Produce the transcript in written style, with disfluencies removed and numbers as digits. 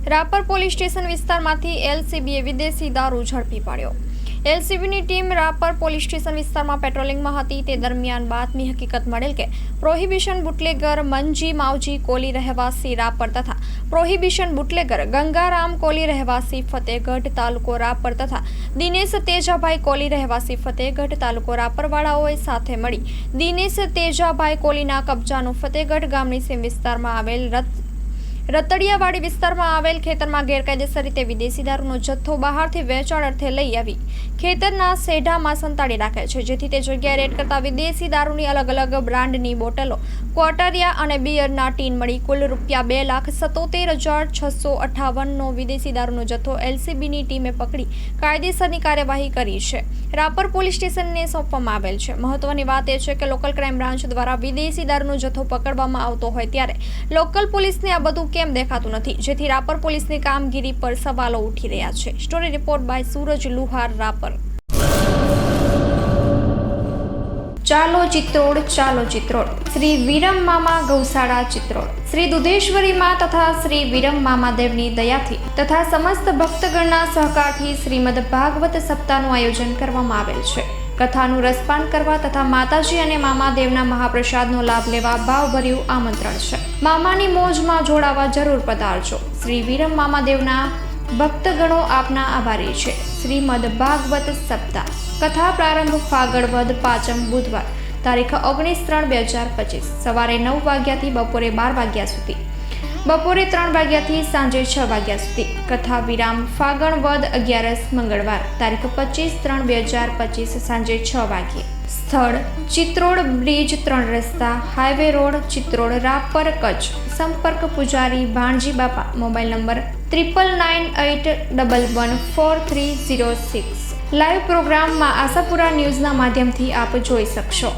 Rapar police station વિસ્તારમાંથી એલસીબીએ વિદેશી દારૂ ઝડપી પાડ્યો। એલસીબીની ટીમ રાપર પોલીસ સ્ટેશન વિસ્તારમાં પેટ્રોલિંગમાં હતી તે દરમિયાન બાતમી હકીકત મળેલ કે પ્રોહિબિશન બુટલેગર મંજી માવજી કોલી રહેવાસી રાપર તથા પ્રોહિબિશન બુટલેગર ગંગારામ કોલી રહેવાસી ફતેહગઢ તાલુકો રાપર તથા દિનેશ તેજાભાઈ કોલી રહેવાસી ફતેહગઢ તાલુકો રાપરવાળાઓએ સાથે મળી દિનેશ તેજાભાઈ કોલીના કબજાનું ફતેહગઢ ગામની સીમ વિસ્તારમાં આવેલ રતડિયાવાડી વિસ્તારમાં આવેલ ખેતરમાં ગેરકાયદેસર રીતે વિદેશી દારૂનો જથ્થો બહારથી વેચાણ અર્થે લઈ આવી ખેતરના સેઢામાં સંતાડી રાખે છે, જેથી તે જગ્યાએ રેડ કરતા વિદેશી દારૂની અલગ અલગ બ્રાન્ડની બોટલો, ક્વોટરિયા અને બિયરના ટીન મળી કુલ ₹2,77,658નો વિદેશી દારૂનો જથ્થો એલસીબીની ટીમે પકડી કાયદેસરની કાર્યવાહી કરી છે। રાપર પોલીસ સ્ટેશનને સોંપવામાં આવેલ છે। મહત્વની વાત એ છે કે લોકલ ક્રાઇમ બ્રાન્ચ દ્વારા વિદેશી દારૂનો જથ્થો પકડવામાં આવતો હોય ત્યારે લોકલ પોલીસને આ બધું કેમ દેખાતું નથી, જેથી રાપર પોલીસની કામગીરી પર સવાલો ઉઠી રહ્યા છે। સ્ટોરી રિપોર્ટ બાય સૂરજ લુહાર, રાપર। ચાલો ચિત્રોડ શ્રી વિરમ મામા ગૌશાળા ચિત્રોડ શ્રી દુધેશ્વરી માં તથા શ્રી વિરમ મામાદેવની દયાથી તથા સમસ્ત ભક્તગણના સહકારથી શ્રીમદ ભાગવત સપ્તાહનું આયોજન કરવામાં આવેલ છે। કથાનું રસપાન કરવા તથા માતાજી અને મામાદેવના મહાપ્રસાદનો લાભ લેવા ભાવભર્યું આમંત્રણ છે। મામાની મોજમાં જોડાવા જરૂર પધારજો। શ્રી વિરમ મામાદેવના ભક્તગણો આપના આભારી છે। શ્રીમદ ભાગવત સપ્તાહ કથા પ્રારંભ ફાગણ વદ પાંચમ બુધવાર તારીખ 19/3/2025 સવારે 9 વાગ્યાથી બપોરે 12 વાગ્યા સુધી, બપોરે 3 વાગ્યાથી સાંજે 6 વાગ્યા સુધી। કથા વિરામ ફાગણ વદ 11 મંગળવાર તારીખ 25/3/2025 સાંજે 6 વાગ્યે। સ્થળ ચિત્રોડ બ્રિજ 3 રસ્તા હાઈવે રોડ ચિત્રોડ રાપર કચ્છ। સંપર્ક પૂજારી ભાણજી બાપા। Mobile number 9998114306। લાઈવ પ્રોગ્રામમાં આશાપુરા ન્યૂઝના માધ્યમથી આપ જોઈ શકશો।